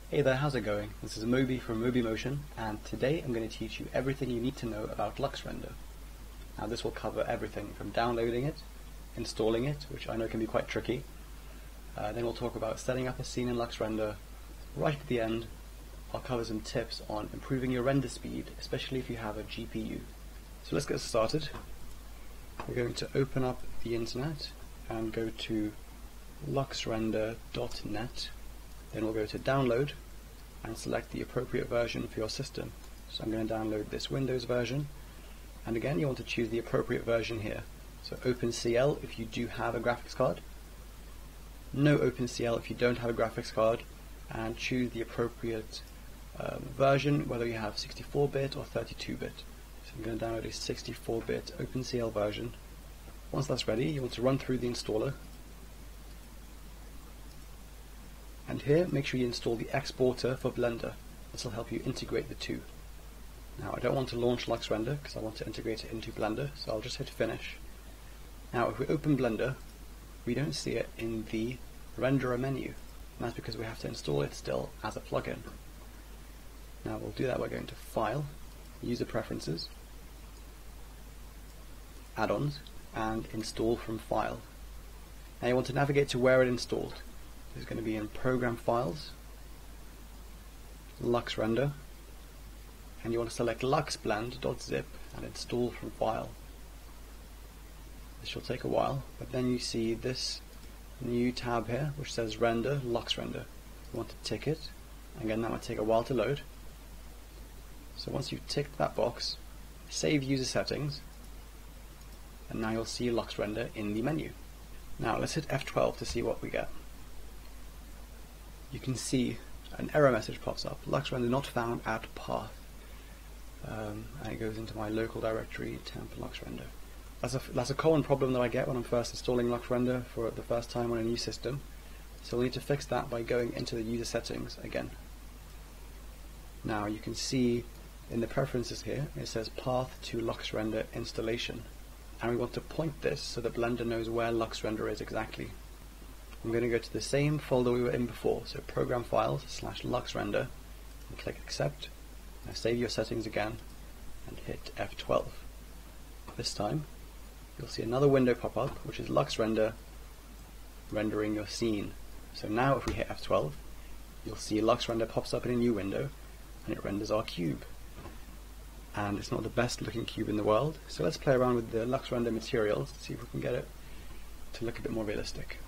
Hey there, how's it going? This is Moby from Moby Motion, and today I'm going to teach you everything you need to know about LuxRender. Now this will cover everything from downloading it, installing it, which I know can be quite tricky. Then we'll talk about setting up a scene in LuxRender. Right at the end, I'll cover some tips on improving your render speed, especially if you have a GPU. So let's get started. We're going to open up the internet and go to luxrender.net. Then we'll go to download and select the appropriate version for your system. So I'm going to download this Windows version, and again you want to choose the appropriate version here. So OpenCL if you do have a graphics card, no OpenCL if you don't have a graphics card, and choose the appropriate version, whether you have 64-bit or 32-bit. So I'm going to download a 64-bit OpenCL version. Once that's ready, you want to run through the installer. And here, make sure you install the exporter for Blender. This will help you integrate the two. Now, I don't want to launch LuxRender because I want to integrate it into Blender, so I'll just hit finish. Now, if we open Blender, we don't see it in the renderer menu. And that's because we have to install it still as a plugin. Now, we'll do that by going to File, User Preferences, Add-ons, and Install from File. Now, you want to navigate to where it installed. It's going to be in Program Files, LuxRender, and you want to select luxblend.zip and install from File. This will take a while, but then you see this new tab here which says Render, LuxRender. You want to tick it, and again that might take a while to load. So once you've ticked that box, save user settings, and now you'll see LuxRender in the menu. Now let's hit F12 to see what we get. You can see an error message pops up, LuxRender not found at path, and it goes into my local directory, temp LuxRender. That's a common problem that I get when I'm first installing LuxRender for the first time on a new system, so we'll need to fix that by going into the user settings again. Now you can see in the preferences here it says path to LuxRender installation, and we want to point this so that Blender knows where LuxRender is exactly. I'm going to go to the same folder we were in before, so Program Files /LuxRender, and click Accept. Now save your settings again and hit F12. This time you'll see another window pop up which is LuxRender rendering your scene. So now if we hit F12, you'll see LuxRender pops up in a new window and it renders our cube. And it's not the best looking cube in the world, so let's play around with the LuxRender materials to see if we can get it to look a bit more realistic.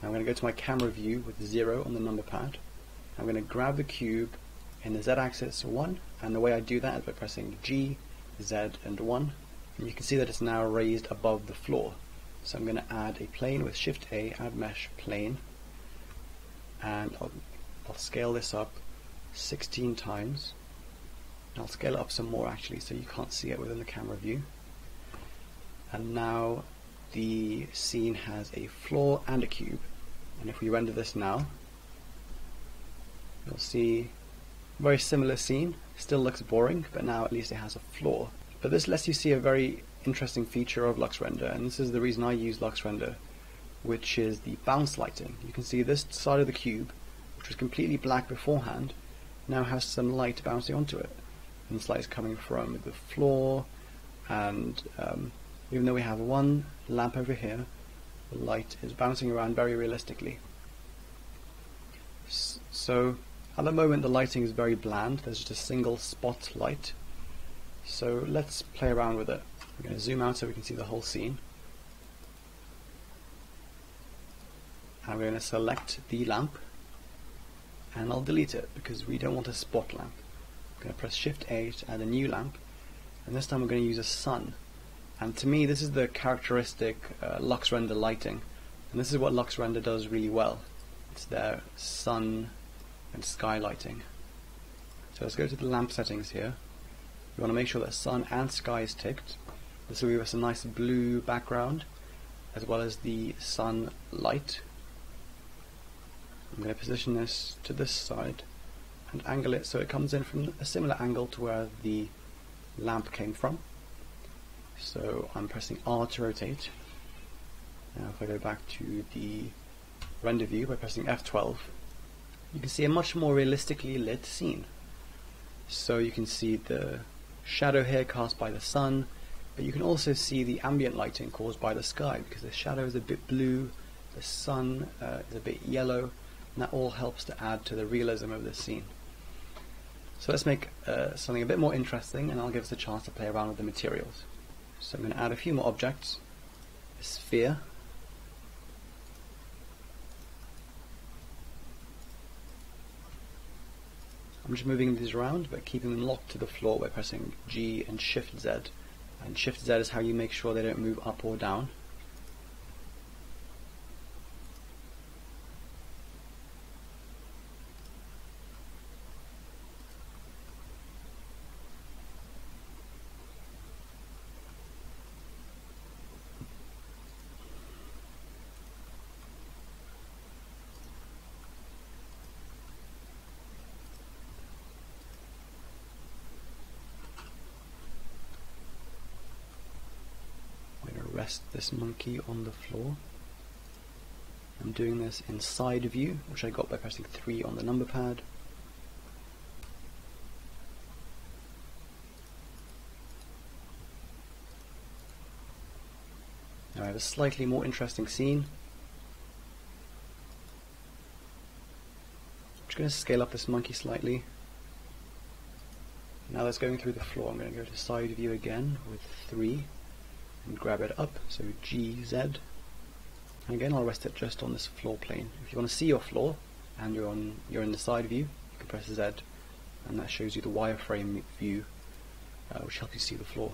I'm going to go to my camera view with 0 on the number pad. I'm going to grab the cube in the Z-axis 1, and the way I do that is by pressing G, Z, and 1. And you can see that it's now raised above the floor. So I'm going to add a plane with Shift A, add mesh plane, and I'll scale this up 16 times. And I'll scale it up some more actually so you can't see it within the camera view. And now the scene has a floor and a cube. And if we render this now, you'll see a very similar scene. Still looks boring, but now at least it has a floor. But this lets you see a very interesting feature of LuxRender, and this is the reason I use LuxRender, which is the bounce lighting. You can see this side of the cube, which was completely black beforehand, now has some light bouncing onto it. And this light is coming from the floor, and even though we have one lamp over here, the light is bouncing around very realistically. So at the moment the lighting is very bland, there's just a single spot light. So let's play around with it. We're going to zoom out so we can see the whole scene. And we're going to select the lamp, and I'll delete it because we don't want a spot lamp. I'm going to press Shift A to add a new lamp, and this time we're going to use a sun. And to me, this is the characteristic LuxRender lighting, and this is what LuxRender does really well. It's their sun and sky lighting. So let's go to the lamp settings here. We want to make sure that sun and sky is ticked. This will give us a nice blue background, as well as the sun light. I'm going to position this to this side and angle it so it comes in from a similar angle to where the lamp came from. So I'm pressing R to rotate. Now if I go back to the render view by pressing F12, you can see a much more realistically lit scene. So you can see the shadow here cast by the sun, but you can also see the ambient lighting caused by the sky, because the shadow is a bit blue, the sun is a bit yellow, and that all helps to add to the realism of this scene. So let's make something a bit more interesting, and I'll give us a chance to play around with the materials. So I'm going to add a few more objects. A sphere. I'm just moving these around, but keeping them locked to the floor by pressing G and Shift Z. And Shift Z is how you make sure they don't move up or down. Rest this monkey on the floor. I'm doing this in side view, which I got by pressing 3 on the number pad. Now I have a slightly more interesting scene. I'm just going to scale up this monkey slightly. Now that's going through the floor. I'm going to go to side view again with 3. And grab it up, so GZ. And again, I'll rest it just on this floor plane. If you want to see your floor and you're in the side view, you can press Z, and that shows you the wireframe view, which helps you see the floor.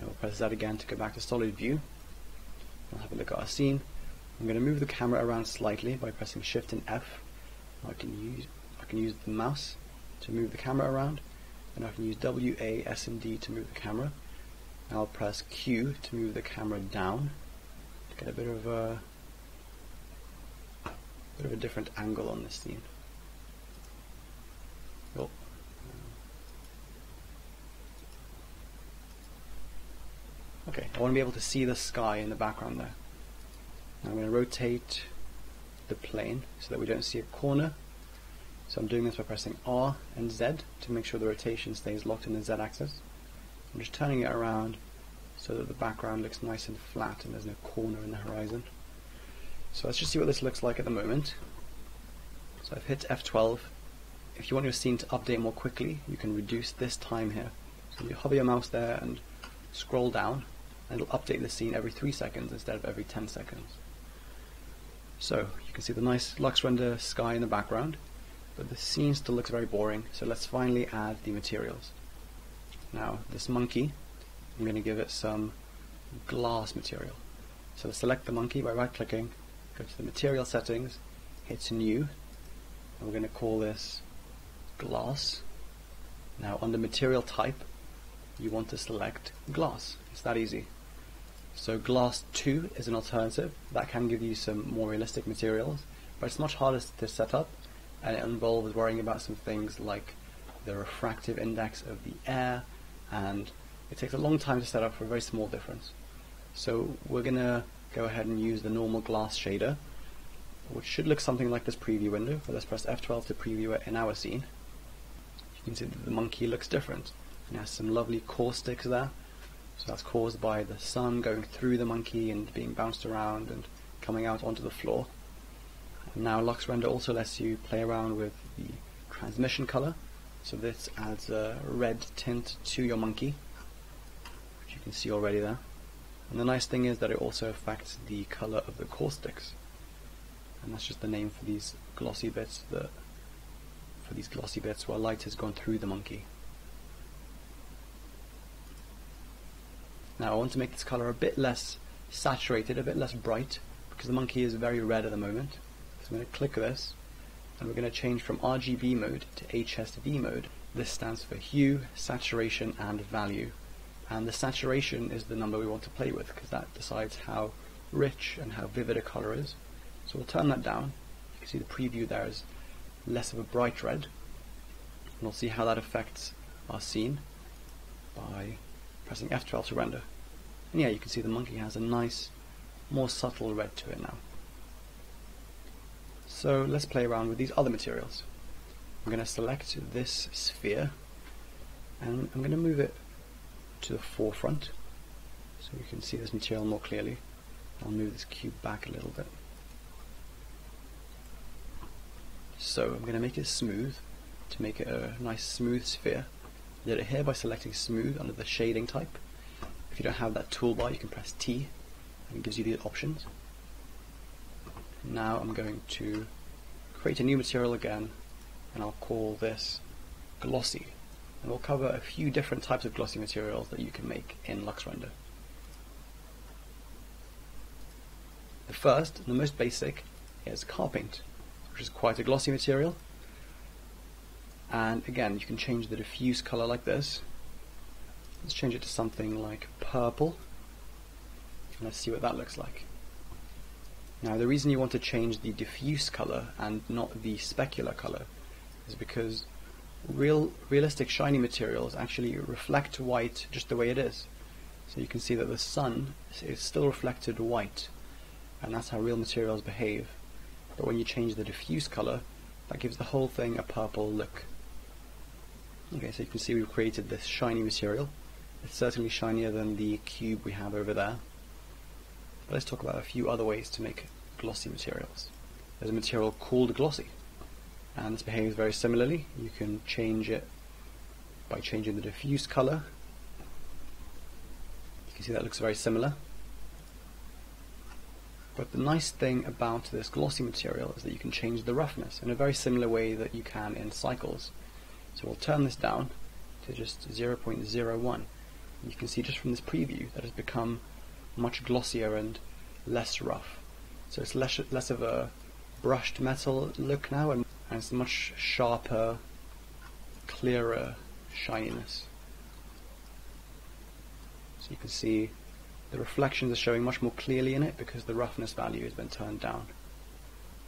And we'll press Z again to go back to solid view. I'll have a look at our scene. I'm going to move the camera around slightly by pressing Shift and F. I can use the mouse to move the camera around, and I can use W, A, S, and D to move the camera. I'll press Q to move the camera down to get a bit of a different angle on this scene. Oh. Okay, I want to be able to see the sky in the background there. Now I'm going to rotate the plane so that we don't see a corner. So I'm doing this by pressing R and Z to make sure the rotation stays locked in the Z axis. I'm just turning it around so that the background looks nice and flat and there's no corner in the horizon. So let's just see what this looks like at the moment. So I've hit F12. If you want your scene to update more quickly, you can reduce this time here. So you hover your mouse there and scroll down, and it'll update the scene every 3 seconds instead of every 10 seconds. So you can see the nice LuxRender sky in the background, but the scene still looks very boring, so let's finally add the materials. Now, this monkey, I'm going to give it some glass material. So select the monkey by right-clicking, go to the material settings, hit new, and we're going to call this glass. Now, under material type, you want to select glass. It's that easy. So glass 2 is an alternative. That can give you some more realistic materials, but it's much harder to set up, and it involves worrying about some things like the refractive index of the air, and it takes a long time to set up for a very small difference. So we're going to go ahead and use the normal glass shader, which should look something like this preview window, but let's press F12 to preview it in our scene. You can see that the monkey looks different, and it has some lovely caustics there. So that's caused by the sun going through the monkey and being bounced around and coming out onto the floor. And now LuxRender also lets you play around with the transmission color. So this adds a red tint to your monkey, which you can see already there. And the nice thing is that it also affects the color of the caustics. And that's just the name for these glossy bits where light has gone through the monkey. Now I want to make this color a bit less saturated, a bit less bright, because the monkey is very red at the moment. So I'm going to click this, and we're going to change from RGB mode to HSV mode. This stands for hue, saturation, and value. And the saturation is the number we want to play with, because that decides how rich and how vivid a color is. So we'll turn that down. You can see the preview there is less of a bright red. And we'll see how that affects our scene by pressing F12 to render. And yeah, you can see the monkey has a nice, more subtle red to it now. So let's play around with these other materials. I'm going to select this sphere and I'm going to move it to the forefront so we can see this material more clearly. I'll move this cube back a little bit. So I'm going to make it smooth to make it a nice smooth sphere. I did it here by selecting smooth under the shading type. If you don't have that toolbar, you can press T and it gives you the options. Now I'm going to create a new material again, and I'll call this glossy. And we'll cover a few different types of glossy materials that you can make in LuxRender. The first, and the most basic, is car paint, which is quite a glossy material. And again, you can change the diffuse color like this. Let's change it to something like purple. And let's see what that looks like. Now, the reason you want to change the diffuse color and not the specular color is because realistic shiny materials actually reflect white just the way it is. So you can see that the sun is still reflected white, and that's how real materials behave. But when you change the diffuse color, that gives the whole thing a purple look. Okay, so you can see we've created this shiny material. It's certainly shinier than the cube we have over there. But let's talk about a few other ways to make glossy materials. There's a material called glossy, and this behaves very similarly. You can change it by changing the diffuse color. You can see that looks very similar. But the nice thing about this glossy material is that you can change the roughness in a very similar way that you can in cycles. So we'll turn this down to just 0.01. You can see just from this preview that it's become much glossier and less rough. So it's less of a brushed metal look now, and it's much sharper, clearer shininess. So you can see the reflections are showing much more clearly in it because the roughness value has been turned down.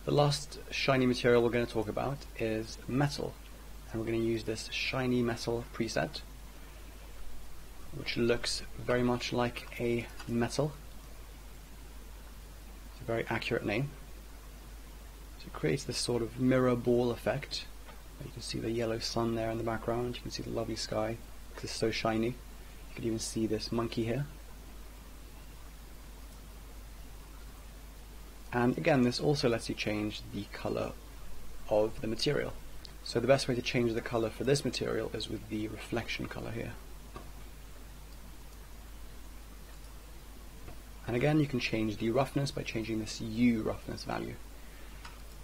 The last shiny material we're going to talk about is metal, and we're going to use this shiny metal preset, which looks very much like a metal. It's a very accurate name. So it creates this sort of mirror ball effect. You can see the yellow sun there in the background. You can see the lovely sky because it's so shiny. You can even see this monkey here. And again, this also lets you change the color of the material. So the best way to change the color for this material is with the reflection color here. And again, you can change the roughness by changing this U roughness value.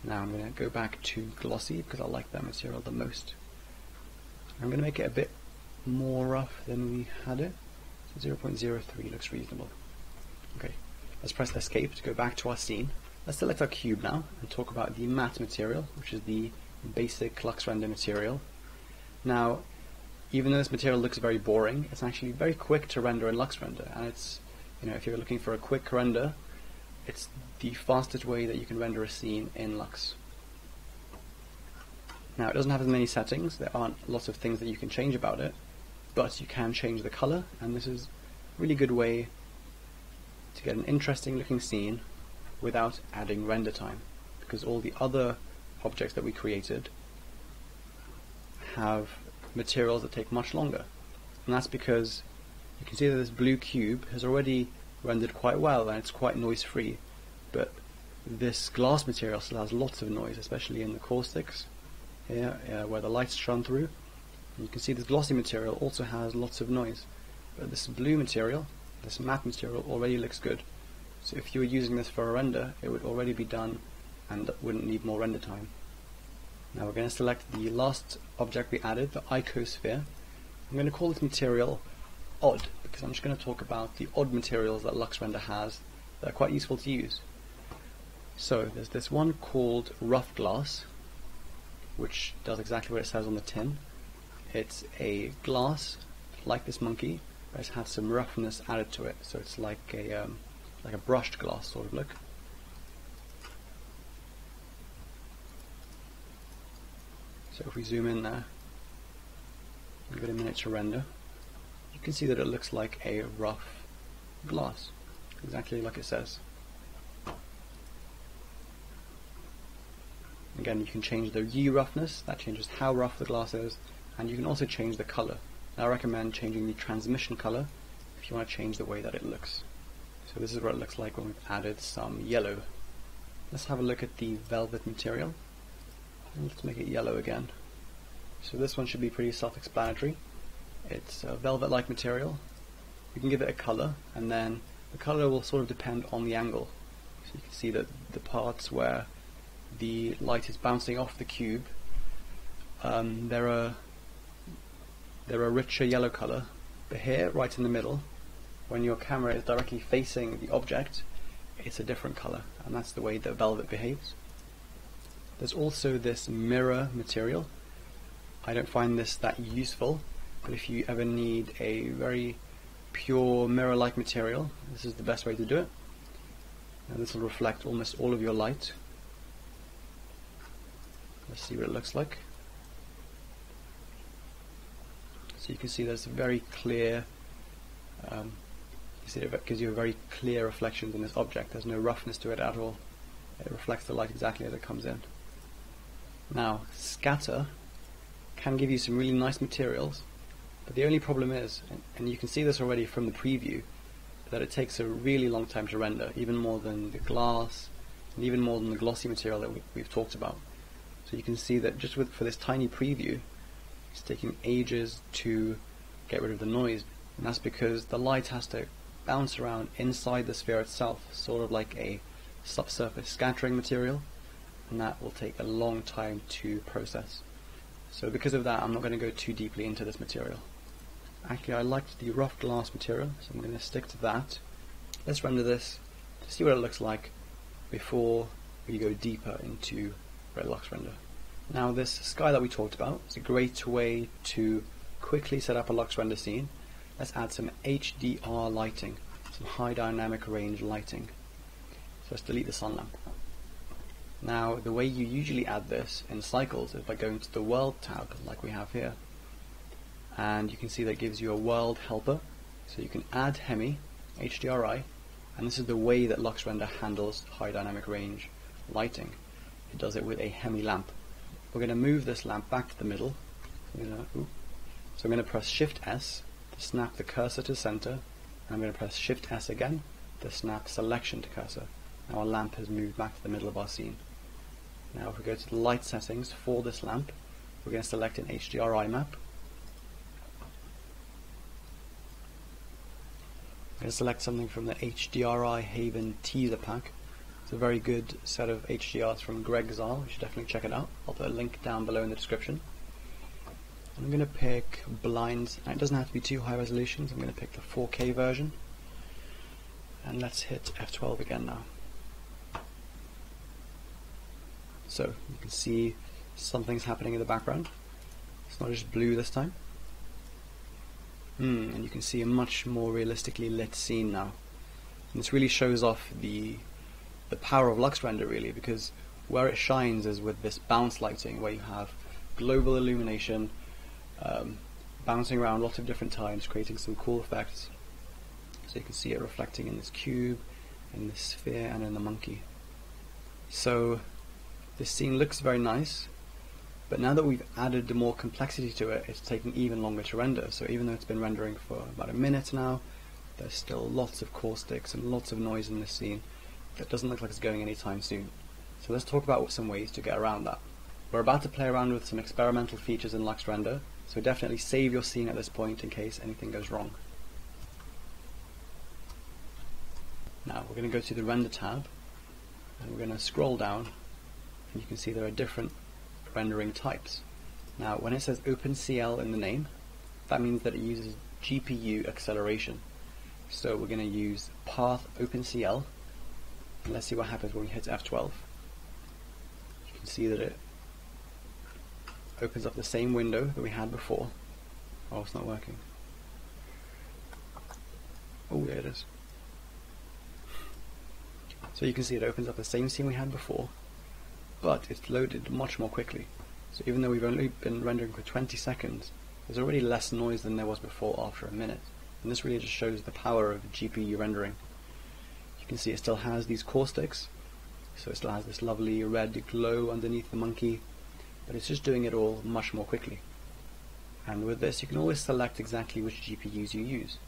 Now I'm going to go back to glossy because I like that material the most. I'm going to make it a bit more rough than we had it. So 0.03 looks reasonable. Okay, let's press escape to go back to our scene. Let's select our cube now and talk about the matte material, which is the basic LuxRender material. Now, even though this material looks very boring, it's actually very quick to render in LuxRender, and it's, if you're looking for a quick render, it's the fastest way that you can render a scene in Lux. Now, it doesn't have as many settings. There aren't lots of things that you can change about it, but you can change the color, and this is a really good way to get an interesting looking scene without adding render time, because all the other objects that we created have materials that take much longer. And that's because you can see that this blue cube has already rendered quite well and it's quite noise free, but this glass material still has lots of noise, especially in the caustics here where the lights shone through. And you can see this glossy material also has lots of noise, but this blue material, this matte material, already looks good. So if you were using this for a render, it would already be done and wouldn't need more render time. Now we're going to select the last object we added, the icosphere. I'm going to call this material odd, because I'm just going to talk about the odd materials that LuxRender has that are quite useful to use. So there's this one called rough glass, which does exactly what it says on the tin. It's a glass like this monkey, but it's had some roughness added to it, so it's like a brushed glass sort of look. So if we zoom in there and give it a minute to render, you can see that it looks like a rough glass, exactly like it says. Again, you can change the hue roughness, that changes how rough the glass is, and you can also change the color. I recommend changing the transmission color if you want to change the way that it looks. So this is what it looks like when we've added some yellow. Let's have a look at the velvet material. And let's make it yellow again. So this one should be pretty self-explanatory. It's a velvet-like material. You can give it a color, and then the color will sort of depend on the angle. So you can see that the parts where the light is bouncing off the cube, they're a richer yellow color. But here, right in the middle, when your camera is directly facing the object, it's a different color, and that's the way the velvet behaves. There's also this mirror material. I don't find this that useful, but if you ever need a very pure mirror-like material, this is the best way to do it. And this will reflect almost all of your light. Let's see what it looks like. So you can see there's a very clear, you see it gives you a very clear reflection in this object. There's no roughness to it at all. It reflects the light exactly as it comes in. Now, scatter can give you some really nice materials, but the only problem is, and you can see this already from the preview, that it takes a really long time to render, even more than the glass, and even more than the glossy material that we've talked about. So you can see that just for this tiny preview, it's taking ages to get rid of the noise, and that's because the light has to bounce around inside the sphere itself, sort of like a subsurface scattering material, and that will take a long time to process. So because of that, I'm not going to go too deeply into this material. Actually, I liked the rough glass material, so I'm going to stick to that. Let's render this to see what it looks like before we go deeper into LuxRender. Now, this sky that we talked about is a great way to quickly set up a LuxRender scene. Let's add some HDR lighting, some high dynamic range lighting. So let's delete the sun lamp. Now, the way you usually add this in Cycles is by going to the World tab, like we have here. And you can see that gives you a world helper. So you can add Hemi, HDRI, and this is the way that LuxRender handles high dynamic range lighting. It does it with a Hemi lamp. We're going to move this lamp back to the middle. So I'm going to press Shift S to snap the cursor to center, and I'm going to press Shift S again to snap selection to cursor. Now our lamp has moved back to the middle of our scene. Now if we go to the light settings for this lamp, we're going to select an HDRI map. I'm going to select something from the HDRI Haven teaser pack. It's a very good set of HDRs from Greg Zal. You should definitely check it out. I'll put a link down below in the description. I'm going to pick blinds, and it doesn't have to be too high resolutions. I'm going to pick the 4K version. And let's hit F12 again now. So you can see something's happening in the background. It's not just blue this time. And you can see a much more realistically lit scene now. And this really shows off the power of LuxRender, really, because where it shines is with this bounce lighting, where you have global illumination bouncing around lots of different times, creating some cool effects. So you can see it reflecting in this cube, in this sphere, and in the monkey. So this scene looks very nice, but now that we've added more complexity to it, it's taking even longer to render. So even though it's been rendering for about a minute now, there's still lots of caustics and lots of noise in this scene that doesn't look like it's going anytime soon. So let's talk about some ways to get around that. We're about to play around with some experimental features in LuxRender, so definitely save your scene at this point in case anything goes wrong. Now we're going to go to the Render tab, and we're going to scroll down, and you can see there are different rendering types. Now when it says OpenCL in the name, that means that it uses GPU acceleration. So we're going to use path OpenCL, and let's see what happens when we hit F12. You can see that it opens up the same window that we had before. Oh, it's not working. Oh, there it is. So you can see it opens up the same scene we had before, but it's loaded much more quickly. So even though we've only been rendering for 20 seconds, there's already less noise than there was before after a minute. And this really just shows the power of GPU rendering. You can see it still has these caustics, so it still has this lovely red glow underneath the monkey, but it's just doing it all much more quickly. And with this you can always select exactly which GPUs you use.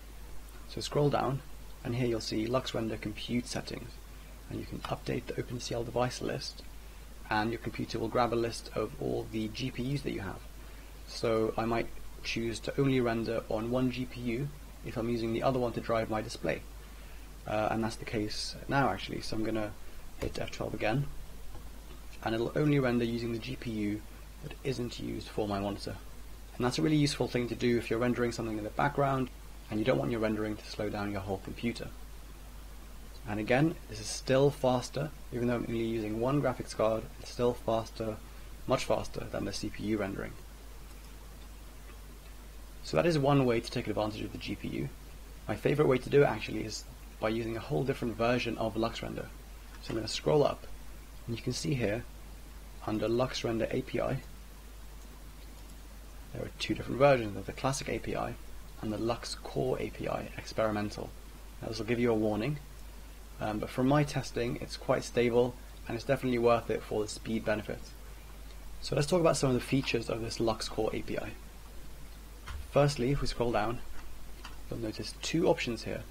So scroll down, and here you'll see LuxRender compute settings, and you can update the OpenCL device list, and your computer will grab a list of all the GPUs that you have. So I might choose to only render on one GPU if I'm using the other one to drive my display. And that's the case now actually, so I'm going to hit F12 again, and it'll only render using the GPU that isn't used for my monitor. And that's a really useful thing to do if you're rendering something in the background and you don't want your rendering to slow down your whole computer. And again, this is still faster, even though I'm only using one graphics card, it's still faster, much faster than the CPU rendering. So that is one way to take advantage of the GPU. My favorite way to do it actually is by using a whole different version of LuxRender. So I'm going to scroll up, and you can see here under LuxRender API there are two different versions of the Classic API and the Lux Core API Experimental. Now this will give you a warning, but from my testing it's quite stable and it's definitely worth it for the speed benefits. So let's talk about some of the features of this Lux Core API. Firstly, if we scroll down, you'll notice two options here.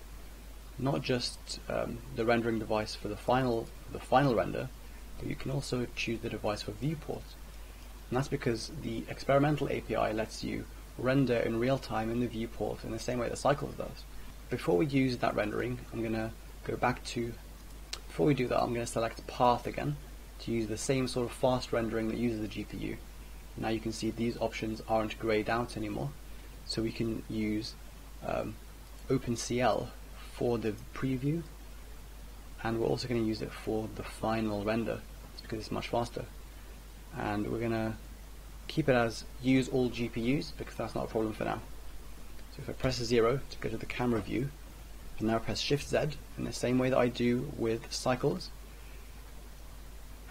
Not just the rendering device for the final render, but you can also choose the device for viewport. And that's because the experimental API lets you render in real time in the viewport in the same way that Cycles does. Before we use that rendering, I'm going to go back to, before we do that, I'm going to select path again to use the same sort of fast rendering that uses the GPU. Now you can see these options aren't grayed out anymore, so we can use OpenCL for the preview, and we're also going to use it for the final render because it's much faster. And we're going to keep it as use all GPUs because that's not a problem for now. So if I press 0 to go to the camera view, and now press Shift Z in the same way that I do with Cycles,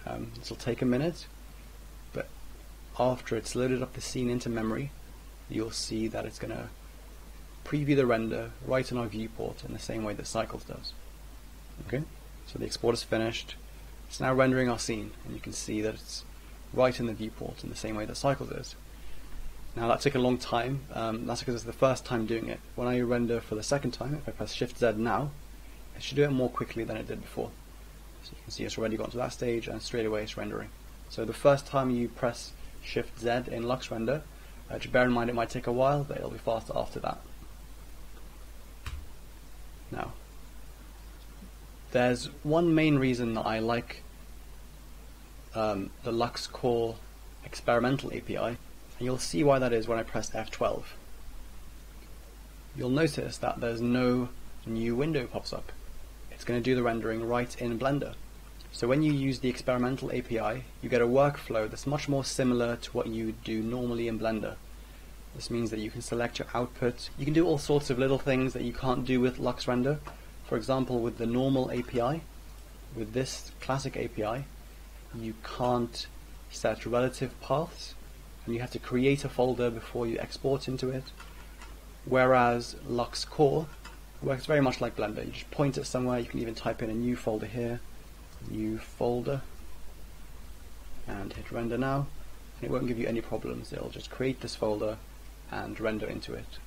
this will take a minute, but after it's loaded up the scene into memory, you'll see that it's going to preview the render right in our viewport in the same way that Cycles does. Okay, so the export is finished. It's now rendering our scene, and you can see that it's right in the viewport in the same way that Cycles is. Now that took a long time, that's because it's the first time doing it. When I render for the second time, if I press Shift Z now, it should do it more quickly than it did before. So you can see it's already gotten to that stage and straight away it's rendering. So the first time you press Shift Z in LuxRender, just bear in mind it might take a while, but it'll be faster after that. Now, there's one main reason that I like the Lux Core Experimental API, and you'll see why that is when I press F12. You'll notice that there's no new window pops up. It's going to do the rendering right in Blender. So when you use the Experimental API, you get a workflow that's much more similar to what you do normally in Blender. This means that you can select your output. You can do all sorts of little things that you can't do with LuxRender. For example, with the normal API, with this Classic API, you can't set relative paths, and you have to create a folder before you export into it. Whereas Lux Core works very much like Blender. You just point it somewhere, you can even type in a new folder here, new folder, and hit render now, and it won't give you any problems. It'll just create this folder and render into it.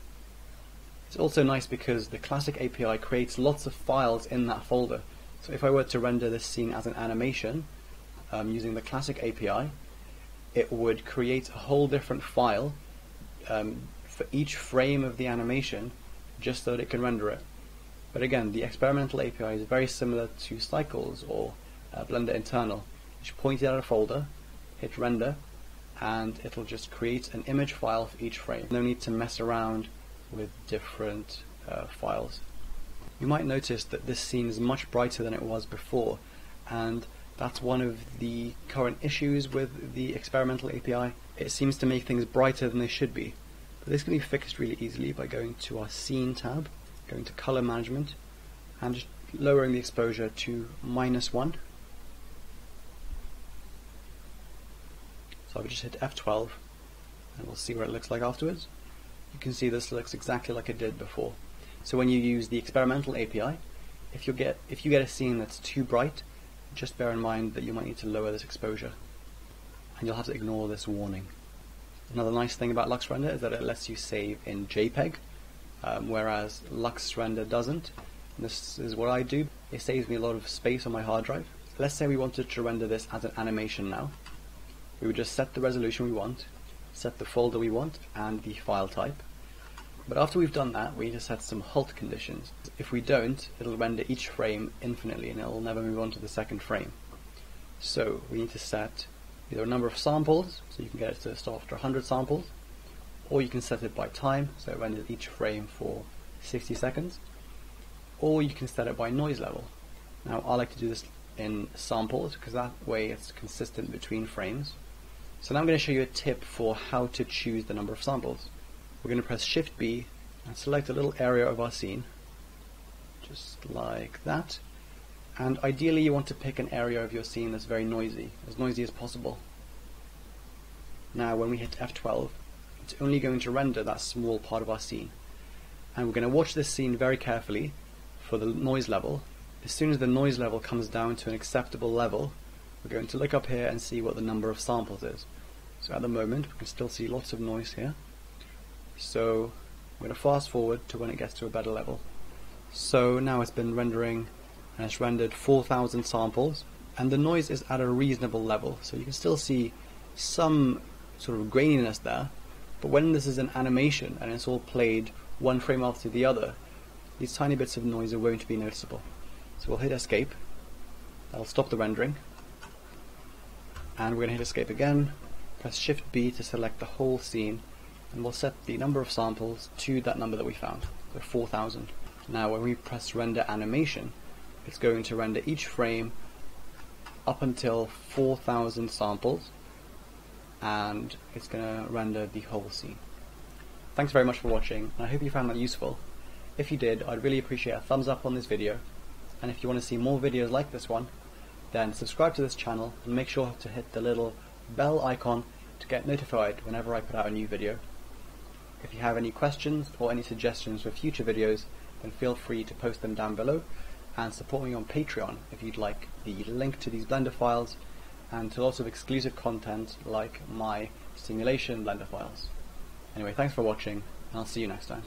It's also nice because the Classic API creates lots of files in that folder. So if I were to render this scene as an animation using the Classic API, it would create a whole different file for each frame of the animation just so that it can render it. But again, the Experimental API is very similar to Cycles or Blender Internal. You just point it at a folder, hit render, and it'll just create an image file for each frame. No need to mess around with different files. You might notice that this scene is much brighter than it was before, and that's one of the current issues with the Experimental API. It seems to make things brighter than they should be. But this can be fixed really easily by going to our Scene tab, going to Color Management, and just lowering the exposure to -1. So I'll just hit F12, and we'll see what it looks like afterwards. You can see this looks exactly like it did before. So when you use the Experimental API, if you get a scene that's too bright, just bear in mind that you might need to lower this exposure, and you'll have to ignore this warning. Another nice thing about LuxRender is that it lets you save in JPEG, whereas LuxRender doesn't. And this is what I do. It saves me a lot of space on my hard drive. Let's say we wanted to render this as an animation now. We would just set the resolution we want, set the folder we want, and the file type. But after we've done that, we need to set some halt conditions. If we don't, it'll render each frame infinitely and it'll never move on to the second frame. So we need to set either a number of samples, so you can get it to start after 100 samples, or you can set it by time, so it renders each frame for 60 seconds, or you can set it by noise level. Now I like to do this in samples because that way it's consistent between frames. So now I'm going to show you a tip for how to choose the number of samples. We're going to press Shift B and select a little area of our scene, just like that. And ideally you want to pick an area of your scene that's very noisy as possible. Now when we hit F12, it's only going to render that small part of our scene. And we're going to watch this scene very carefully for the noise level. As soon as the noise level comes down to an acceptable level, we're going to look up here and see what the number of samples is. So at the moment we can still see lots of noise here. So I'm going to fast forward to when it gets to a better level. So now it's been rendering, and it's rendered 4,000 samples, and the noise is at a reasonable level, so you can still see some sort of graininess there. But when this is an animation and it's all played one frame after the other, these tiny bits of noise won't be noticeable. So we'll hit escape, that'll stop the rendering, and we're going to hit escape again, press Shift B to select the whole scene, and we'll set the number of samples to that number that we found, so 4,000. Now when we press render animation, it's going to render each frame up until 4,000 samples, and it's going to render the whole scene. Thanks very much for watching, and I hope you found that useful. If you did, I'd really appreciate a thumbs up on this video, and if you want to see more videos like this one, then subscribe to this channel and make sure to hit the little bell icon to get notified whenever I put out a new video. If you have any questions or any suggestions for future videos, then feel free to post them down below, and support me on Patreon if you'd like the link to these Blender files and to lots of exclusive content like my simulation Blender files. Anyway, thanks for watching, and I'll see you next time.